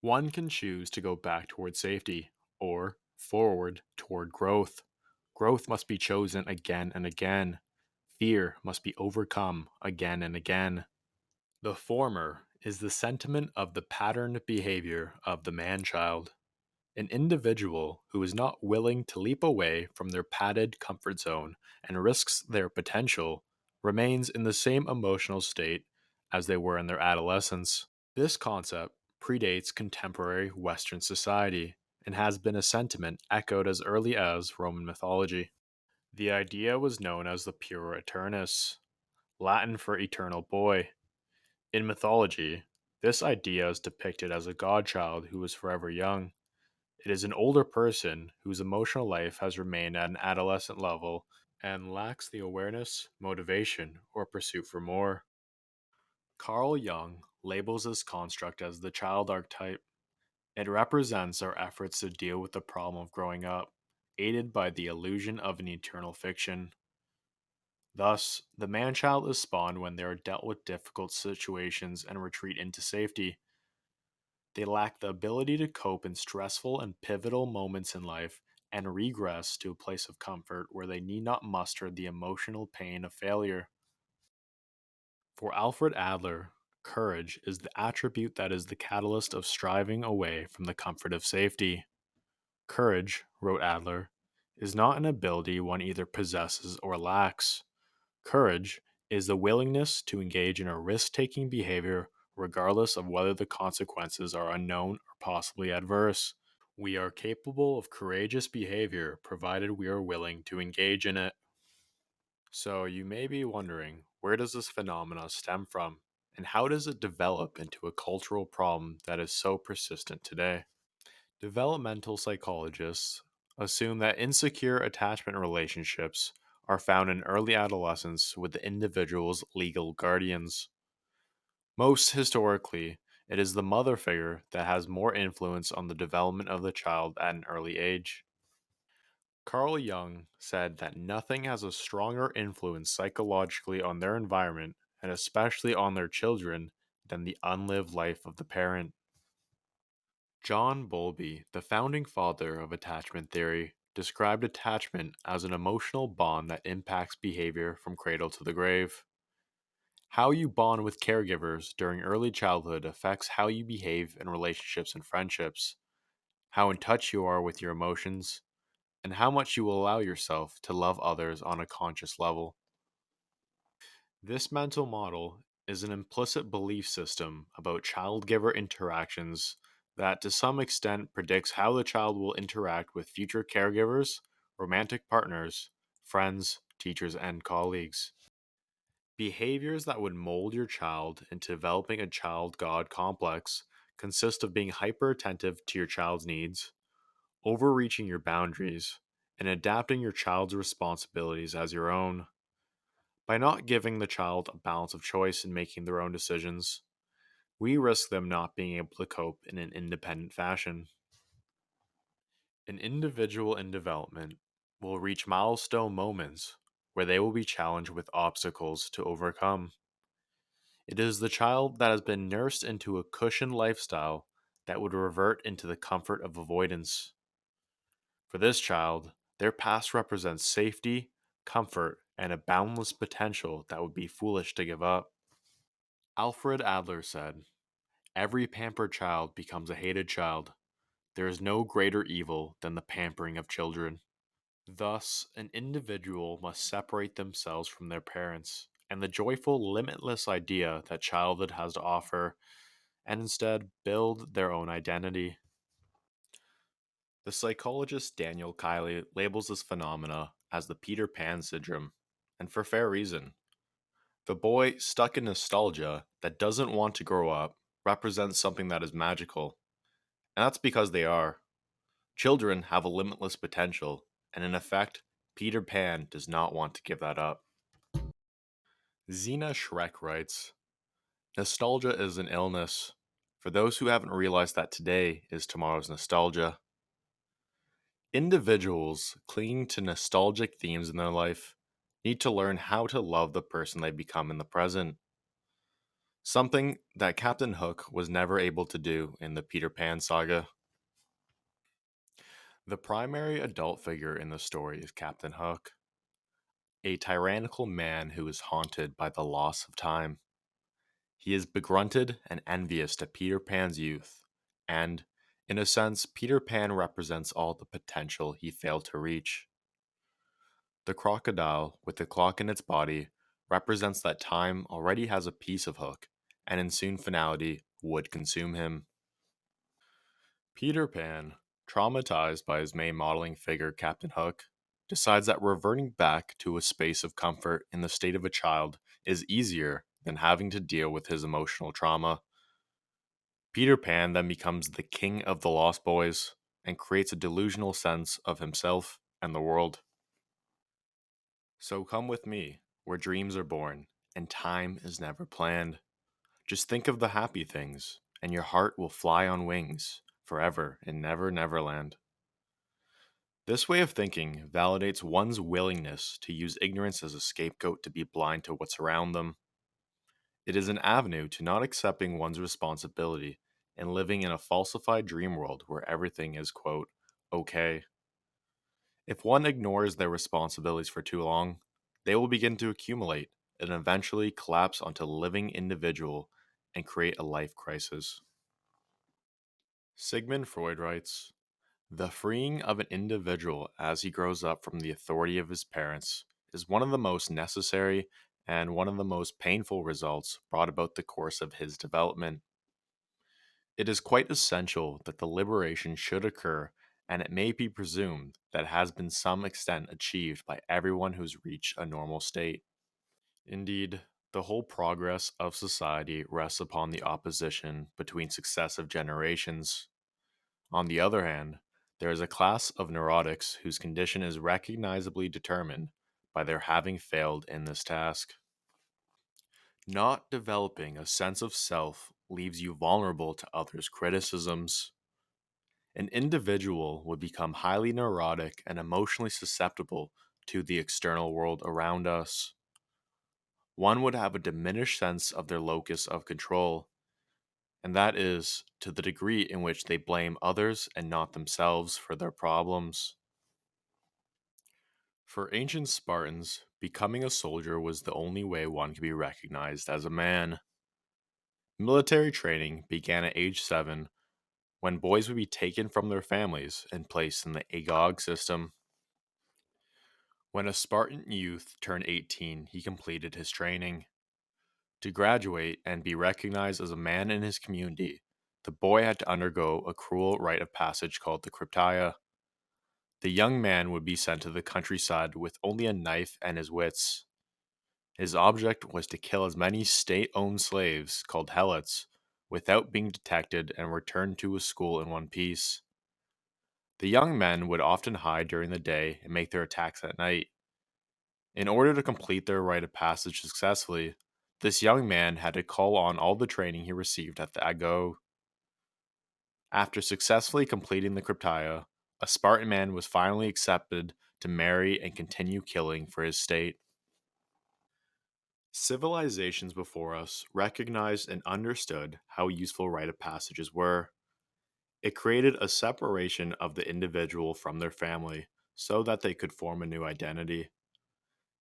One can choose to go back toward safety or forward toward growth. Growth must be chosen again and again. Fear must be overcome again and again. The former is the sentiment of the patterned behavior of the man child. An individual who is not willing to leap away from their padded comfort zone and risks their potential remains in the same emotional state as they were in their adolescence. This concept predates contemporary Western society and has been a sentiment echoed as early as Roman mythology. The idea was known as the pura aeternus, Latin for eternal boy. In mythology, this idea is depicted as a godchild who is forever young. It is an older person whose emotional life has remained at an adolescent level and lacks the awareness, motivation, or pursuit for more. Carl Jung labels this construct as the child archetype. It represents our efforts to deal with the problem of growing up, aided by the illusion of an eternal fiction. Thus, the man child is spawned when they are dealt with difficult situations and retreat into safety. They lack the ability to cope in stressful and pivotal moments in life and regress to a place of comfort where they need not muster the emotional pain of failure. For Alfred Adler, courage is the attribute that is the catalyst of striving away from the comfort of safety. Courage, wrote Adler, is not an ability one either possesses or lacks. Courage is the willingness to engage in a risk taking behavior regardless of whether the consequences are unknown or possibly adverse. We are capable of courageous behavior provided we are willing to engage in it. So, you may be wondering, where does this phenomena stem from? And how does it develop into a cultural problem that is so persistent today? Developmental psychologists assume that insecure attachment relationships are found in early adolescence with the individual's legal guardians. Most historically, it is the mother figure that has more influence on the development of the child at an early age. Carl Jung said that nothing has a stronger influence psychologically on their environment, and especially on their children, than the unlived life of the parent. John Bowlby, the founding father of attachment theory, described attachment as an emotional bond that impacts behavior from cradle to the grave. How you bond with caregivers during early childhood affects how you behave in relationships and friendships, how in touch you are with your emotions, and how much you will allow yourself to love others on a conscious level. This mental model is an implicit belief system about child giver interactions that, to some extent, predicts how the child will interact with future caregivers, romantic partners, friends, teachers, and colleagues. Behaviors that would mold your child into developing a child God complex consist of being hyper attentive to your child's needs, overreaching your boundaries, and adapting your child's responsibilities as your own. By not giving the child a balance of choice in making their own decisions, we risk them not being able to cope in an independent fashion. An individual in development will reach milestone moments where they will be challenged with obstacles to overcome. It is the child that has been nursed into a cushioned lifestyle that would revert into the comfort of avoidance. For this child, their past represents safety, comfort, and a boundless potential that would be foolish to give up. Alfred Adler said, "Every pampered child becomes a hated child. There is no greater evil than the pampering of children." Thus, an individual must separate themselves from their parents and the joyful, limitless idea that childhood has to offer, and instead build their own identity. The psychologist Daniel Kiley labels this phenomena as the Peter Pan syndrome, and for fair reason. The boy stuck in nostalgia that doesn't want to grow up represents something that is magical, and that's because they are. Children have a limitless potential, and in effect, Peter Pan does not want to give that up. Zena Schreck writes, "Nostalgia is an illness. For those who haven't realized that today is tomorrow's nostalgia." Individuals clinging to nostalgic themes in their life need to learn how to love the person they become in the present. something that Captain Hook was never able to do in the Peter Pan saga. The primary adult figure in the story is Captain Hook, a tyrannical man who is haunted by the loss of time. He is begrunted and envious to Peter Pan's youth, and, in a sense, Peter Pan represents all the potential he failed to reach. The crocodile, with the clock in its body, represents that time already has a piece of Hook, and in soon finality would consume him. Peter Pan, traumatized by his main modeling figure, Captain Hook, decides that reverting back to a space of comfort in the state of a child is easier than having to deal with his emotional trauma. Peter Pan then becomes the king of the Lost Boys and creates a delusional sense of himself and the world. So come with me, where dreams are born and time is never planned. Just think of the happy things, and your heart will fly on wings forever in Never Neverland. This way of thinking validates one's willingness to use ignorance as a scapegoat to be blind to what's around them. It is an avenue to not accepting one's responsibility and living in a falsified dream world where everything is, quote, okay. If one ignores their responsibilities for too long, they will begin to accumulate and eventually collapse onto the living individual and create a life crisis. Sigmund Freud writes, the freeing of an individual as he grows up from the authority of his parents is one of the most necessary and one of the most painful results brought about the course of his development. It is quite essential that the liberation should occur, and it may be presumed that it has been some extent achieved by everyone who's reached a normal state. Indeed, the whole progress of society rests upon the opposition between successive generations. On the other hand, there is a class of neurotics whose condition is recognizably determined by their having failed in this task. Not developing a sense of self leaves you vulnerable to others' criticisms. An individual would become highly neurotic and emotionally susceptible to the external world around us. One would have a diminished sense of their locus of control, and that is to the degree in which they blame others and not themselves for their problems. For ancient Spartans, becoming a soldier was the only way one could be recognized as a man. Military training began at age 7 when boys would be taken from their families and placed in the Agog system. When a Spartan youth turned 18, he completed his training. To graduate and be recognized as a man in his community, the boy had to undergo a cruel rite of passage called the Cryptia. The young man would be sent to the countryside with only a knife and his wits. His object was to kill as many state owned slaves, called helots, without being detected and return to his school in one piece. The young men would often hide during the day and make their attacks at night. In order to complete their rite of passage successfully, this young man had to call on all the training he received at the Ago. After successfully completing the Cryptia, a Spartan man was finally accepted to marry and continue killing for his state. Civilizations before us recognized and understood how useful rite of passages were. It created a separation of the individual from their family so that they could form a new identity.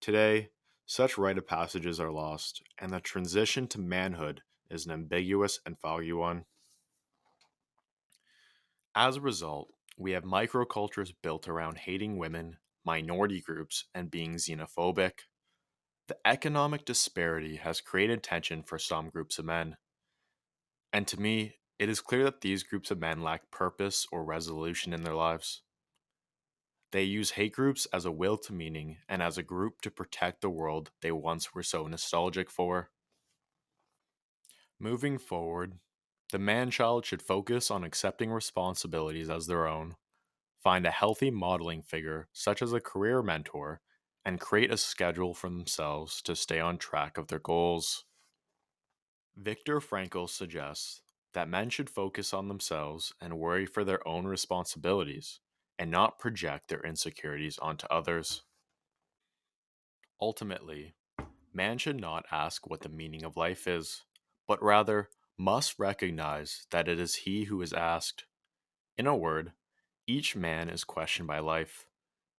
Today, such rite of passages are lost, and the transition to manhood is an ambiguous and foggy one. As a result, we have microcultures built around hating women, minority groups, and being xenophobic. The economic disparity has created tension for some groups of men. And to me, it is clear that these groups of men lack purpose or resolution in their lives. They use hate groups as a will to meaning and as a group to protect the world they once were so nostalgic for. Moving forward, the man child should focus on accepting responsibilities as their own, find a healthy modeling figure, such as a career mentor, and create a schedule for themselves to stay on track of their goals. Viktor Frankl suggests that men should focus on themselves and worry for their own responsibilities and not project their insecurities onto others. Ultimately, man should not ask what the meaning of life is, but rather must recognize that it is he who is asked. In a word, each man is questioned by life,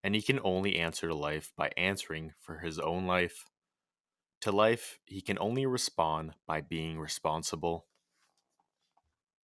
and he can only answer to life by answering for his own life. To life, he can only respond by being responsible.